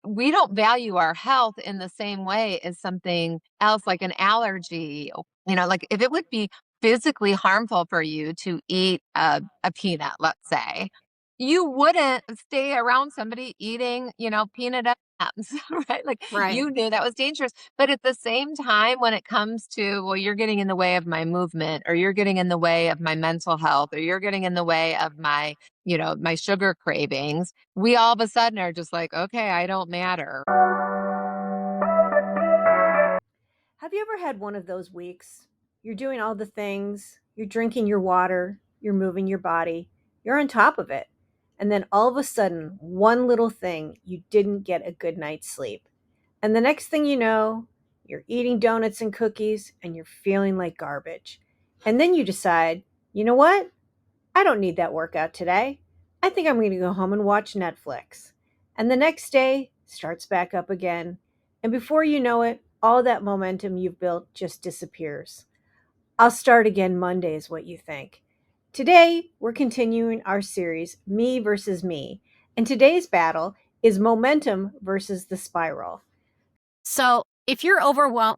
we don't value our health in the same way as something else like an allergy. Like if it would be physically harmful for you to eat a peanut, let's say, you wouldn't stay around somebody eating, peanut M&Ms, right? Like Right. you knew that was dangerous. But at the same time, when it comes to, well, you're getting in the way of my movement, or you're getting in the way of my mental health, or you're getting in the way of my sugar cravings, we all of a sudden are just like, okay, I don't matter. Have you ever had one of those weeks? You're doing all the things, you're drinking your water, you're moving your body, you're on top of it. And then all of a sudden, one little thing, you didn't get a good night's sleep. And the next thing you know, you're eating donuts and cookies and you're feeling like garbage. And then you decide, you know what? I don't need that workout today. I think I'm going to go home and watch Netflix. And the next day starts back up again. And before you know it, all that momentum you've built just disappears. I'll start again Monday, is what you think. Today, we're continuing our series, Me versus Me. And today's battle is momentum versus the spiral. So, if you're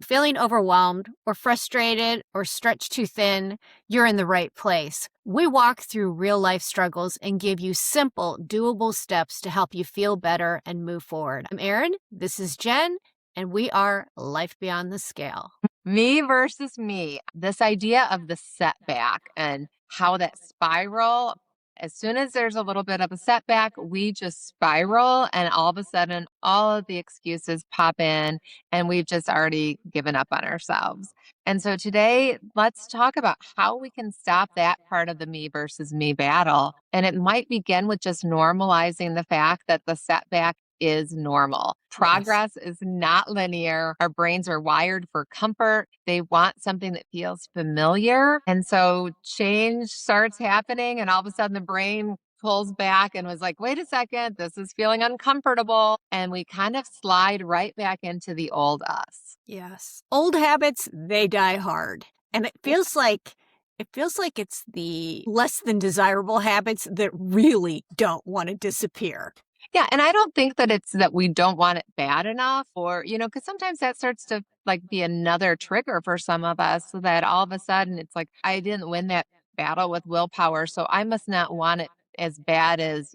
feeling overwhelmed or frustrated or stretched too thin, you're in the right place. We walk through real life struggles and give you simple, doable steps to help you feel better and move forward. I'm Erin, this is Jen, and we are Life Beyond the Scale. Me versus me. This idea of the setback and how that spiral, as soon as there's a little bit of a setback, we just spiral, and all of a sudden, all of the excuses pop in, and we've just already given up on ourselves. And so today, let's talk about how we can stop that part of the me versus me battle. And it might begin with just normalizing the fact that the setback is normal. Progress is not linear. Our brains are wired for comfort. They want something that feels familiar. And so change starts happening, and all of a sudden the brain pulls back and was like, wait a second, this is feeling uncomfortable. And we kind of slide right back into the old us. Yes. Old habits, they die hard. And it feels like it's the less than desirable habits that really don't want to disappear. Yeah. And I don't think that it's that we don't want it bad enough, or, because sometimes that starts to like be another trigger for some of us, so that all of a sudden it's like, I didn't win that battle with willpower, so I must not want it as bad as,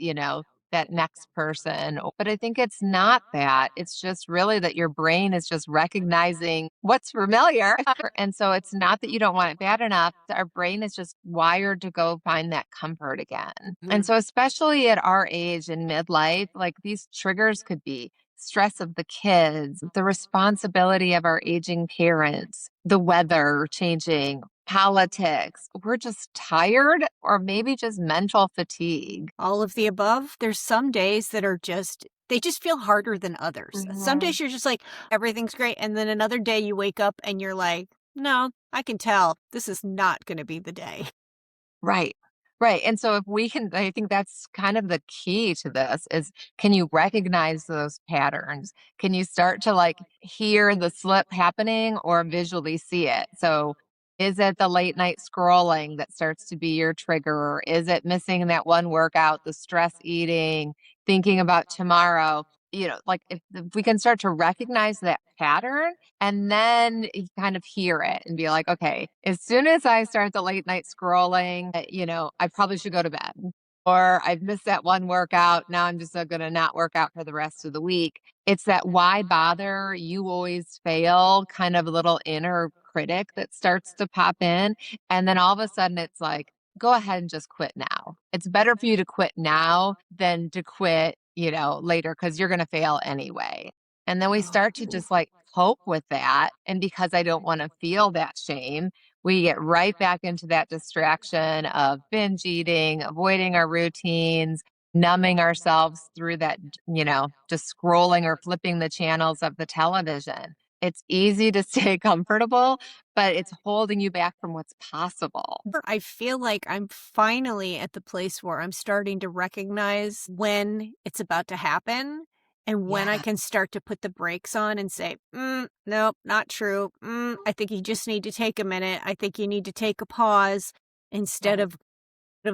that next person. But I think it's not that. It's just really that your brain is just recognizing what's familiar. And so it's not that you don't want it bad enough. Our brain is just wired to go find that comfort again. And so, especially at our age in midlife, like these triggers could be stress of the kids, the responsibility of our aging parents, the weather changing, politics. We're just tired, or maybe just mental fatigue. All of the above. There's some days that they just feel harder than others. Some days you're just like, everything's great. And then another day you wake up and you're like, no, I can tell this is not going to be the day. Right. Right. And so I think that's kind of the key to this is, can you recognize those patterns? Can you start to like hear the slip happening or visually see it? So is it the late night scrolling that starts to be your trigger? Is it missing that one workout, the stress eating, thinking about tomorrow? Like if we can start to recognize that pattern, and then you kind of hear it and be like, okay, as soon as I start the late night scrolling, I probably should go to bed. Or I've missed that one workout. Now I'm just going to not work out for the rest of the week. It's that why bother? You always fail kind of a little inner critic that starts to pop in. And then all of a sudden it's like, go ahead and just quit now. It's better for you to quit now than to quit, later, because you're going to fail anyway. And then we start to just like cope with that. And because I don't want to feel that shame, we get right back into that distraction of binge eating, avoiding our routines, numbing ourselves through that, just scrolling or flipping the channels of the television. It's easy to stay comfortable, but it's holding you back from what's possible. I feel like I'm finally at the place where I'm starting to recognize when it's about to happen. And when I can start to put the brakes on and say, nope, not true. I think you just need to take a minute. I think you need to take a pause instead of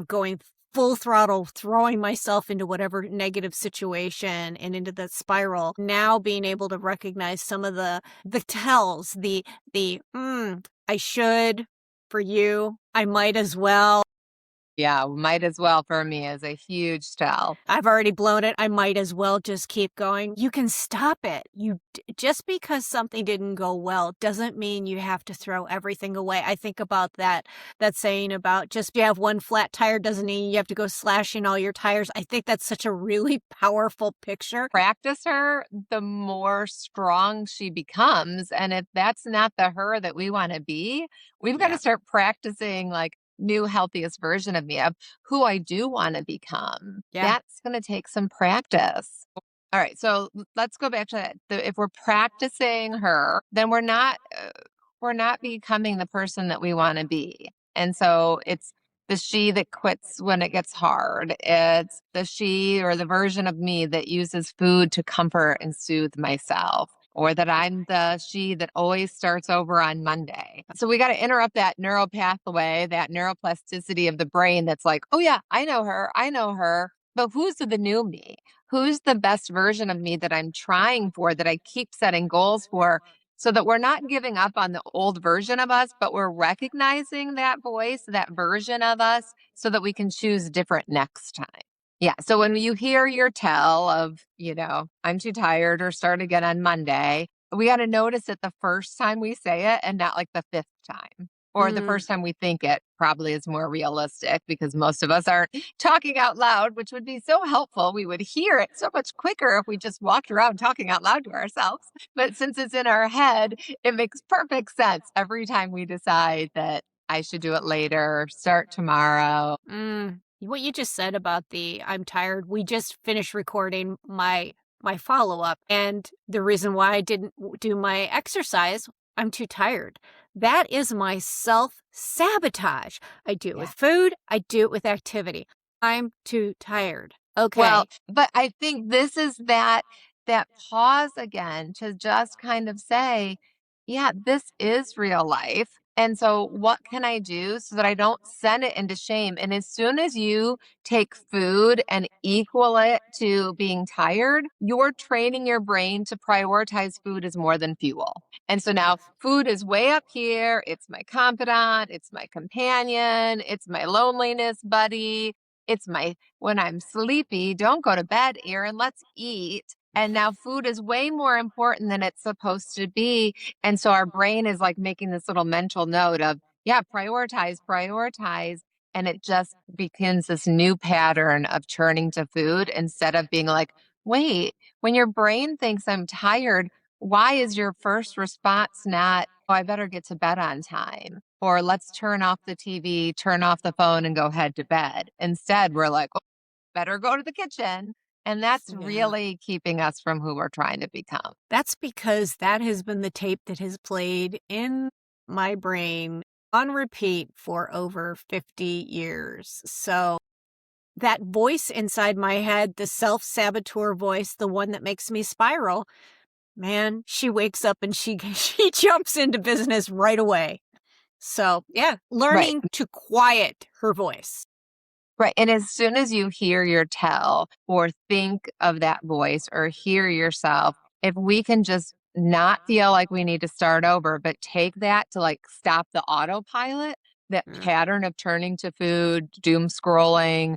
going full throttle throwing myself into whatever negative situation and into that spiral. Now being able to recognize some of the tells, I should, for you, I might as well. Yeah, might as well for me is a huge tell. I've already blown it. I might as well just keep going. You can stop it. Just because something didn't go well doesn't mean you have to throw everything away. I think about that saying about just you have one flat tire doesn't mean you have to go slashing all your tires. I think that's such a really powerful picture. Practice her, the more strong she becomes. And if that's not the her that we want to be, we've got to start practicing like new healthiest version of me, of who I do want to become. Yeah. That's going to take some practice. All right, so let's go back to that. If we're practicing her, then we're not becoming the person that we want to be. And so it's the she that quits when it gets hard. It's the she or the version of me that uses food to comfort and soothe myself. Or that I'm the she that always starts over on Monday. So we got to interrupt that neural pathway, that neuroplasticity of the brain that's like, oh yeah, I know her. But who's the new me? Who's the best version of me that I'm trying for, that I keep setting goals for, so that we're not giving up on the old version of us, but we're recognizing that voice, that version of us, so that we can choose different next time. Yeah. So when you hear your tell of, I'm too tired or start again on Monday, we got to notice it the first time we say it and not like the fifth time. Or the first time we think it probably is more realistic, because most of us aren't talking out loud, which would be so helpful. We would hear it so much quicker if we just walked around talking out loud to ourselves. But since it's in our head, it makes perfect sense every time we decide that I should do it later, start tomorrow. What you just said about the I'm tired, we just finished recording my follow-up, and the reason why I didn't do my exercise, I'm too tired. That is my self-sabotage. I do it with food, I do it with activity. I'm too tired. Okay. Well, but I think this is that pause again to just kind of say, yeah, this is real life. And so what can I do so that I don't send it into shame? And as soon as you take food and equal it to being tired, you're training your brain to prioritize food as more than fuel. And so now food is way up here. It's my confidant. It's my companion. It's my loneliness buddy. It's my, when I'm sleepy, don't go to bed, Erin, let's eat. And now food is way more important than it's supposed to be. And so our brain is like making this little mental note of, yeah, prioritize. And it just begins this new pattern of turning to food instead of being like, wait, when your brain thinks I'm tired, why is your first response not, oh, I better get to bed on time? Or let's turn off the TV, turn off the phone, and go head to bed. Instead, we're like, oh, better go to the kitchen. And that's really keeping us from who we're trying to become. That's because that has been the tape that has played in my brain on repeat for over 50 years. So that voice inside my head, the self-saboteur voice, the one that makes me spiral, man, she wakes up and she jumps into business right away. So, yeah, learning to quiet her voice. Right. And as soon as you hear your tell or think of that voice or hear yourself, if we can just not feel like we need to start over, but take that to like stop the autopilot, that pattern of turning to food, doom scrolling,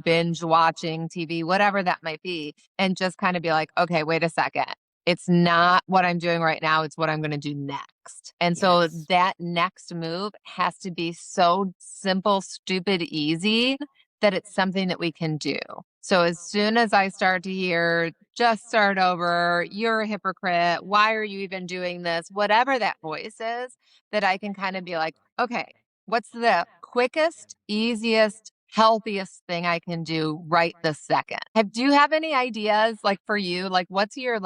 binge watching TV, whatever that might be, and just kind of be like, okay, wait a second. It's not what I'm doing right now. It's what I'm going to do next. And so that next move has to be so simple, stupid, easy that it's something that we can do. So as soon as I start to hear, just start over, you're a hypocrite, why are you even doing this? Whatever that voice is, that I can kind of be like, okay, what's the quickest, easiest, healthiest thing I can do right this second? Do you have any ideas like for you? Like what's your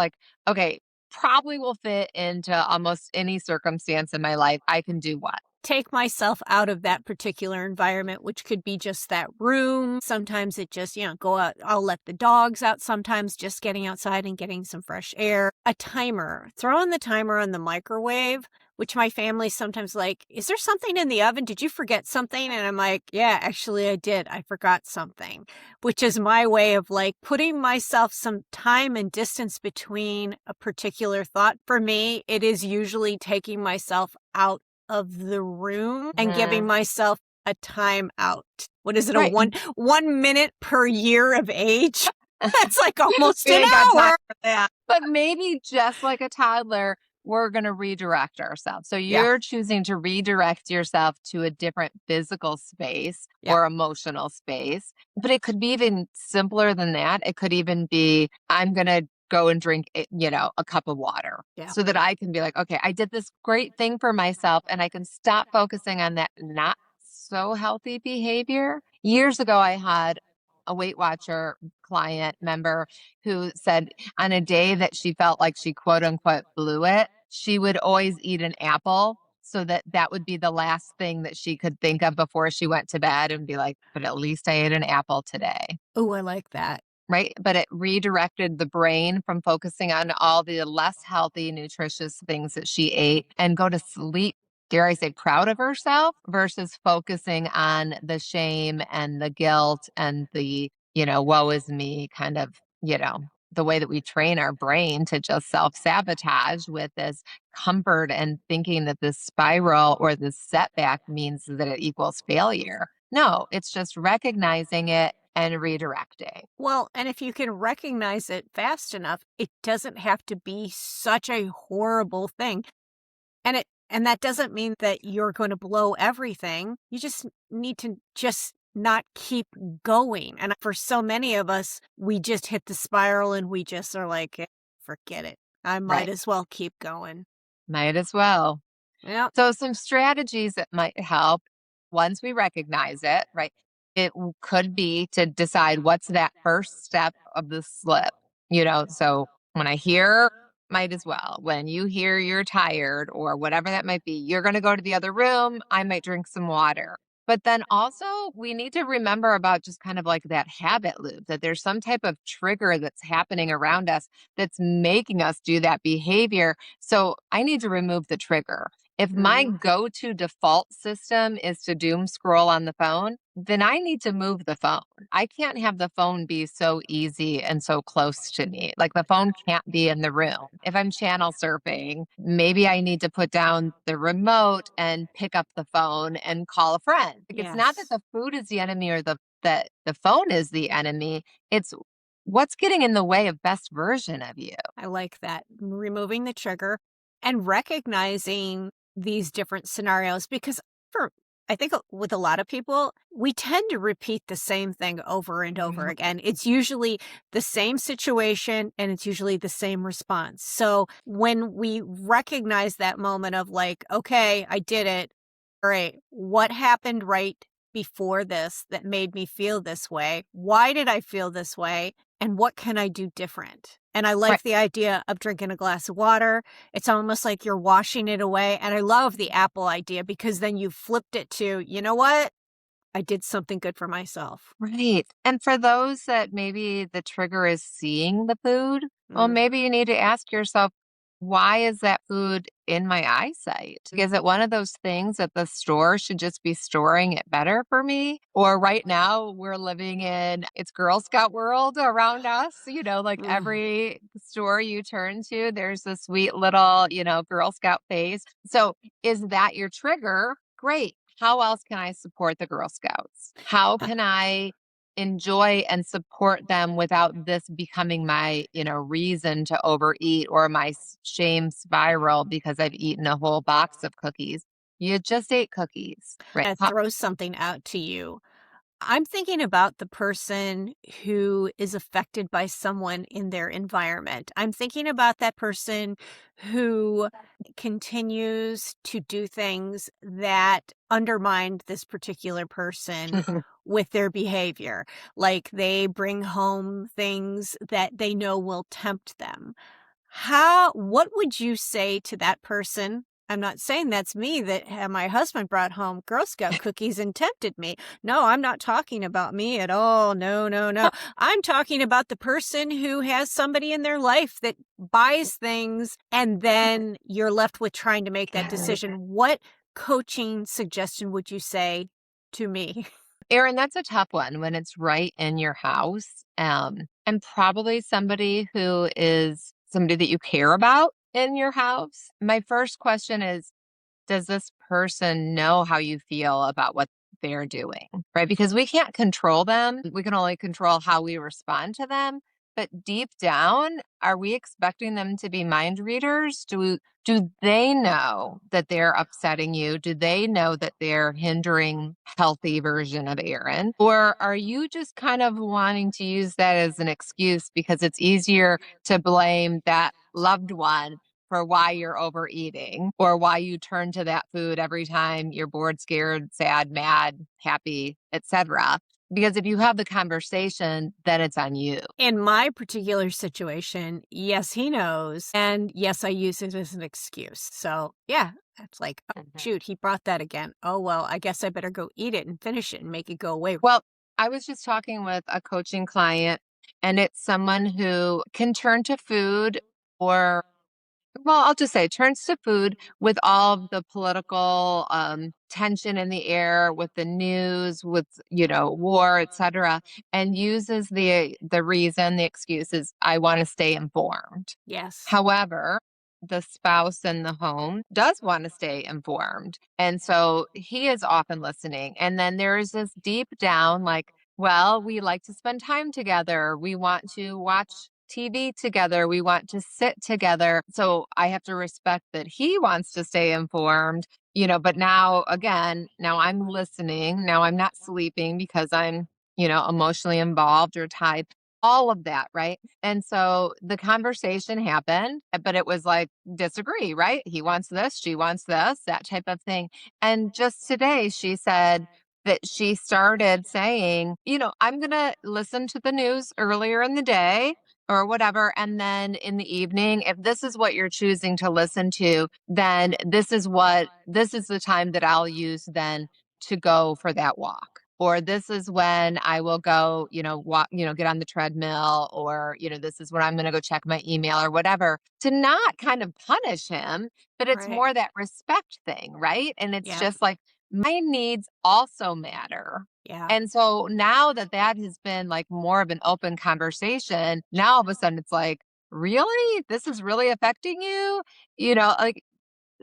okay, probably will fit into almost any circumstance in my life. I can do what? take myself out of that particular environment, which could be just that room. Sometimes it just, go out. I'll let the dogs out. Sometimes just getting outside and getting some fresh air. A timer, throwing the timer on the microwave, which my family's sometimes like, is there something in the oven? Did you forget something? And I'm like, yeah, actually I did. I forgot something, which is my way of like putting myself some time and distance between a particular thought. For me, it is usually taking myself out of the room and giving Mhm. myself a time out. What is it? Right. 1 minute per year of age? That's like almost We an ain't got time hour. for that. But maybe just like a toddler, we're going to redirect ourselves. So Yeah. you're choosing to redirect yourself to a different physical space Yeah. or emotional space. But it could be even simpler than that. It could even be, I'm going to go and drink, a cup of water Yeah. so that I can be like, okay, I did this great thing for myself and I can stop focusing on that not so healthy behavior. Years ago, I had a Weight Watcher client member who said on a day that she felt like she quote unquote blew it, she would always eat an apple so that that would be the last thing that she could think of before she went to bed and be like, but at least I ate an apple today. Oh, I like that. Right. But it redirected the brain from focusing on all the less healthy, nutritious things that she ate and go to sleep, dare I say, proud of herself versus focusing on the shame and the guilt and the, woe is me kind of, the way that we train our brain to just self sabotage with this comfort and thinking that this spiral or this setback means that it equals failure. No, it's just recognizing it and redirecting. Well, and if you can recognize it fast enough, it doesn't have to be such a horrible thing. And that doesn't mean that you're going to blow everything. You just need to just not keep going. And for so many of us, we just hit the spiral and we just are like, forget it. I might Right. as well keep going. Might as well. Yeah. So some strategies that might help once we recognize it, right? Could be to decide what's that first step of the slip. So when I hear might as well, when you hear you're tired or whatever that might be, you're going to go to the other room. I might drink some water. But then also, we need to remember about just kind of like that habit loop, that there's some type of trigger that's happening around us that's making us do that behavior. So I need to remove the trigger. If my go to default system is to doom scroll on the phone, then I need to move the phone. I can't have the phone be so easy and so close to me. Like the phone can't be in the room. If I'm channel surfing, maybe I need to put down the remote and pick up the phone and call a friend. Like it's not that Yes. the food is the enemy or that the phone is the enemy. It's what's getting in the way of best version of you. I like that. Removing the trigger and recognizing these different scenarios because I think with a lot of people, we tend to repeat the same thing over and over again. It's usually the same situation and it's usually the same response. So when we recognize that moment of like, okay, I did it. All right, what happened right before this that made me feel this way? Why did I feel this way? And what can I do different? And I Right. like the idea of drinking a glass of water. It's almost like you're washing it away. And I love the apple idea because then you flipped it to, you know what? I did something good for myself. Right. And for those that maybe the trigger is seeing the food, well, maybe you need to ask yourself, why is that food in my eyesight? Is it one of those things that the store should just be storing it better for me? Or right now we're living in it's Girl Scout world around us, like Mm. every store you turn to, there's a sweet little, Girl Scout face. So is that your trigger? Great. How else can I support the Girl Scouts? How Uh, can I enjoy and support them without this becoming my, reason to overeat or my shame spiral because I've eaten a whole box of cookies? You just ate cookies, right? throw something out to you. I'm thinking about the person who is affected by someone in their environment. I'm thinking about that person who continues to do things that undermine this particular person with their behavior. Like they bring home things that they know will tempt them. What would you say to that person I'm not saying that's me that my husband brought home Girl Scout cookies and tempted me. No, I'm not talking about me at all. No, no, no. I'm talking about the person who has somebody in their life that buys things and then you're left with trying to make that decision. What coaching suggestion would you say to me? Erin, that's a tough one when it's right in your house. And probably somebody who is somebody that you care about in your house. My first question is, does this person know how you feel about what they're doing? Right? Because we can't control them. We can only control how we respond to them. But deep down, are we expecting them to be mind readers? Do they know that they're upsetting you? Do they know that they're hindering healthy version of Erin? Or are you just kind of wanting to use that as an excuse because it's easier to blame that loved one for why you're overeating or why you turn to that food every time you're bored, scared, sad, mad, happy, etc.? Because if you have the conversation, then it's on you. In my particular situation, yes, he knows. And yes, I use it as an excuse. So yeah, it's like, oh, shoot, he brought that again. Oh, well, I guess I better go eat it and finish it and make it go away. Well, I was just talking with a coaching client, and it's someone who can turn to food or well, I'll just say turns to food with all of the political tension in the air, with the news, with war, etc., and uses the reason, the excuse is I want to stay informed. Yes. However, the spouse in the home does want to stay informed, and so he is often listening. And then there is this deep down, like, well, we like to spend time together. We want to watch TV together. We want to sit together. So I have to respect that he wants to stay informed, but now again, now I'm listening. Now I'm not sleeping because I'm, emotionally involved or tied. All of that, right? And so the conversation happened, but it was like disagree, right? He wants this, she wants this, that type of thing. And just today she said, that she started saying, I'm going to listen to the news earlier in the day or whatever. And then in the evening, if this is what you're choosing to listen to, then this is the time that I'll use then to go for that walk. Or this is when I will go, walk, get on the treadmill, or, this is when I'm going to go check my email or whatever, to not kind of punish him, but it's Right. more that respect thing, right? And it's Yeah. just like, my needs also matter. Yeah. And so now that has been like more of an open conversation, now all of a sudden it's like, really? This is really affecting you? Like,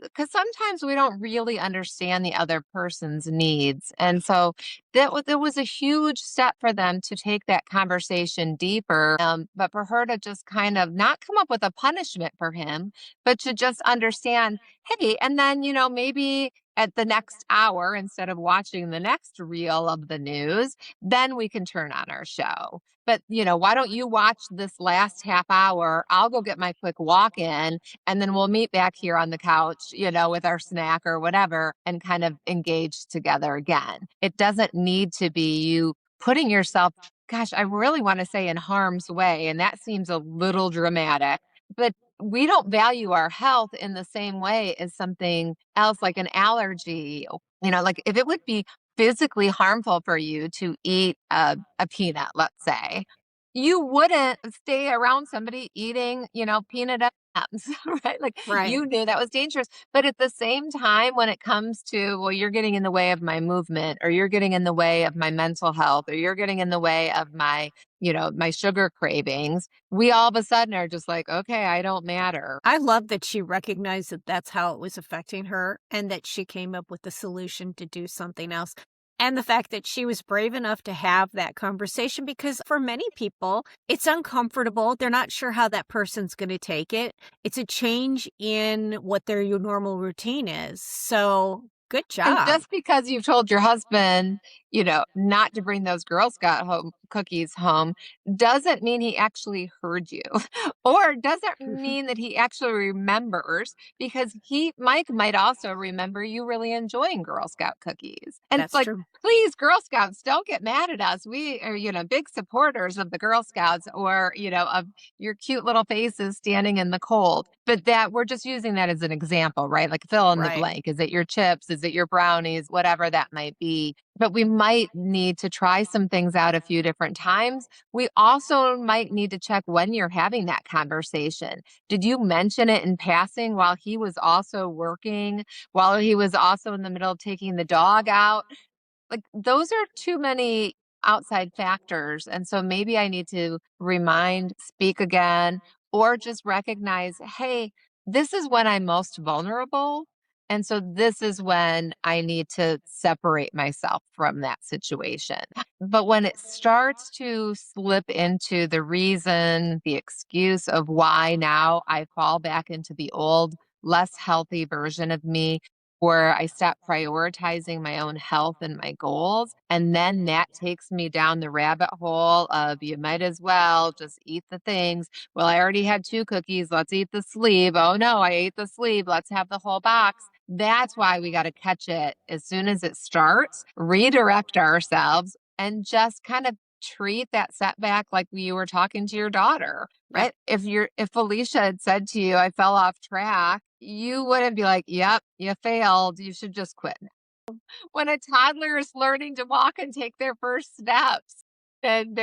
because sometimes we don't really understand the other person's needs. And so it was a huge step for them to take that conversation deeper. But for her to just kind of not come up with a punishment for him, but to just understand, hey, and then, maybe at the next hour, instead of watching the next reel of the news, then we can turn on our show. But, why don't you watch this last half hour? I'll go get my quick walk in, and then we'll meet back here on the couch, with our snack or whatever, and kind of engage together again. It doesn't need to be you putting yourself, gosh, I really want to say in harm's way. And that seems a little dramatic, but we don't value our health in the same way as something else like an allergy. Like if it would be physically harmful for you to eat a peanut, let's say, you wouldn't stay around somebody eating, peanut M&Ms, right? Like Right. you knew that was dangerous. But at the same time, when it comes to, well, you're getting in the way of my movement, or you're getting in the way of my mental health, or you're getting in the way of my, my sugar cravings, we all of a sudden are just like, okay, I don't matter. I love that she recognized that that's how it was affecting her and that she came up with the solution to do something else. And the fact that she was brave enough to have that conversation, because for many people, it's uncomfortable. They're not sure how that person's going to take it. It's a change in what their normal routine is. So good And job. just because you've told your husband, not to bring those Girl Scout cookies home, doesn't mean he actually heard you, or doesn't mean that he actually remembers, because Mike might also remember you really enjoying Girl Scout cookies. And That's it's like, true. please, Girl Scouts, don't get mad at us. We are, big supporters of the Girl Scouts, or, of your cute little faces standing in the cold. But that we're just using that as an example, right? Like fill in the Right. blank. Is it your chips? Is it your brownies? Whatever that might be. But we might need to try some things out a few different times. We also might need to check when you're having that conversation. Did you mention it in passing while he was also working, while he was also in the middle of taking the dog out? Like those are too many outside factors. And so maybe I need to remind, speak again, or just recognize, hey, this is when I'm most vulnerable. And so this is when I need to separate myself from that situation. But when it starts to slip into the reason, the excuse of why now I fall back into the old, less healthy version of me, where I stop prioritizing my own health and my goals. And then that takes me down the rabbit hole of you might as well just eat the things. Well, I already had 2 cookies. Let's eat the sleeve. Oh no, I ate the sleeve. Let's have the whole box. That's why we got to catch it as soon as it starts, redirect ourselves, and just kind of treat that setback like you were talking to your daughter, right? If Felicia had said to you, I fell off track, you wouldn't be like, yep, you failed. You should just quit. When a toddler is learning to walk and take their first steps and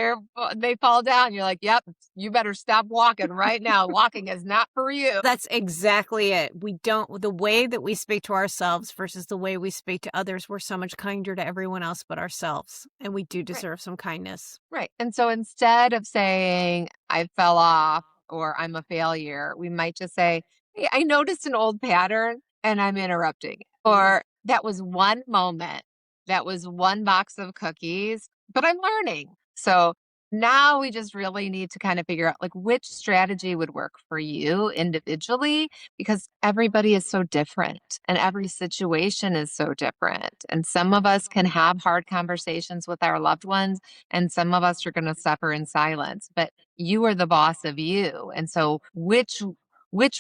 they fall down, you're like, yep, you better stop walking right now. Walking is not for you. That's exactly it. The way that we speak to ourselves versus the way we speak to others, we're so much kinder to everyone else but ourselves. And we do Right. deserve some kindness. Right. And so instead of saying, I fell off or I'm a failure, we might just say, hey, I noticed an old pattern and I'm interrupting. Or that was one moment, that was one box of cookies, but I'm learning. So now we just really need to kind of figure out like which strategy would work for you individually, because everybody is so different and every situation is so different. And some of us can have hard conversations with our loved ones and some of us are going to suffer in silence, but you are the boss of you. And so which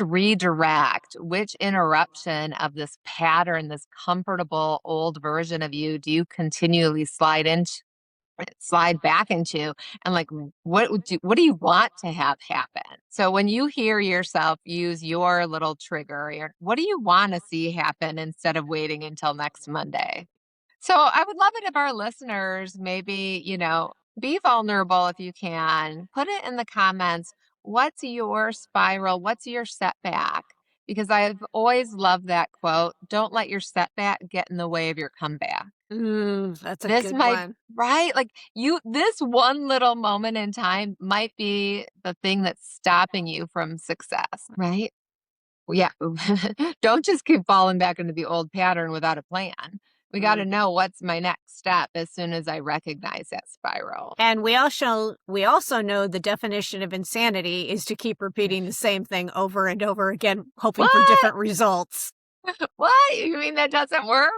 redirect, which interruption of this pattern, this comfortable old version of you do you continually slide back into, and like what do you want to have happen? So when you hear yourself use your little trigger, what do you want to see happen instead of waiting until next Monday? So I would love it if our listeners maybe, be vulnerable if you can. Put it in the comments. What's your spiral? What's your setback? Because I've always loved that quote. Don't let your setback get in the way of your comeback. That's a This good might, one. right? Like this one little moment in time might be the thing that's stopping you from success, right? Well, yeah. Don't just keep falling back into the old pattern without a plan. We got to know what's my next step as soon as I recognize that spiral. And we also know the definition of insanity is to keep repeating the same thing over and over again, hoping for What? different results. What? You mean that doesn't work?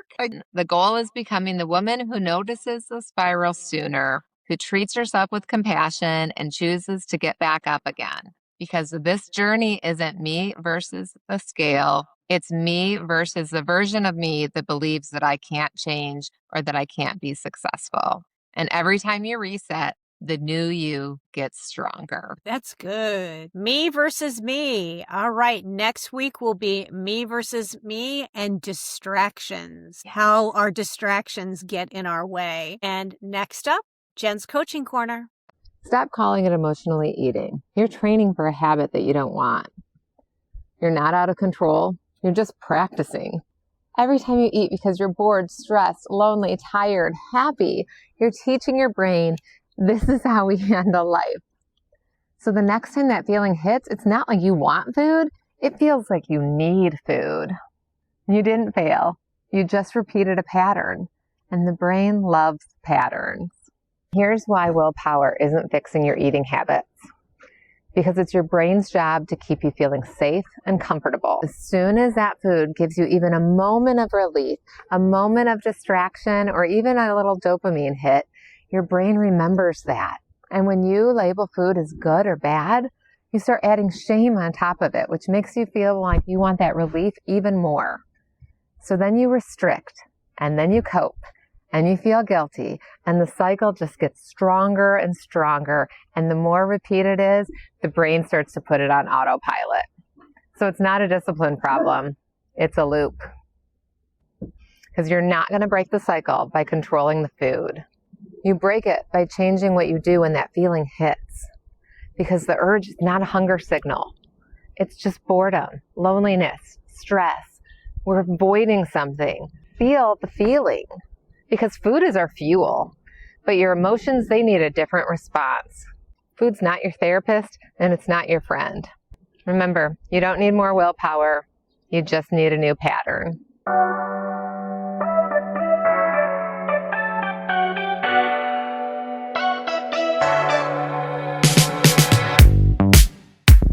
The goal is becoming the woman who notices the spiral sooner, who treats herself with compassion and chooses to get back up again. Because this journey isn't me versus the scale. It's me versus the version of me that believes that I can't change or that I can't be successful. And every time you reset, the new you gets stronger. That's good. Me versus me. All right. Next week will be me versus me and distractions. How our distractions get in our way. And next up, Jenn's Coaching Corner. Stop calling it emotionally eating. You're training for a habit that you don't want. You're not out of control. You're just practicing. Every time you eat because you're bored, stressed, lonely, tired, happy, you're teaching your brain, this is how we handle life. So the next time that feeling hits, it's not like you want food. It feels like you need food. You didn't fail. You just repeated a pattern. And the brain loves patterns. Here's why willpower isn't fixing your eating habits. Because it's your brain's job to keep you feeling safe and comfortable. As soon as that food gives you even a moment of relief, a moment of distraction, or even a little dopamine hit, your brain remembers that. And when you label food as good or bad, you start adding shame on top of it, which makes you feel like you want that relief even more. So then you restrict, and then you cope, and you feel guilty, and the cycle just gets stronger and stronger. And the more repeat it is, the brain starts to put it on autopilot. So it's not a discipline problem. It's a loop. Because you're not going to break the cycle by controlling the food. You break it by changing what you do when that feeling hits. Because the urge is not a hunger signal. It's just boredom, loneliness, stress. We're avoiding something. Feel the feeling. Because food is our fuel. But your emotions, they need a different response. Food's not your therapist, and it's not your friend. Remember, you don't need more willpower. You just need a new pattern.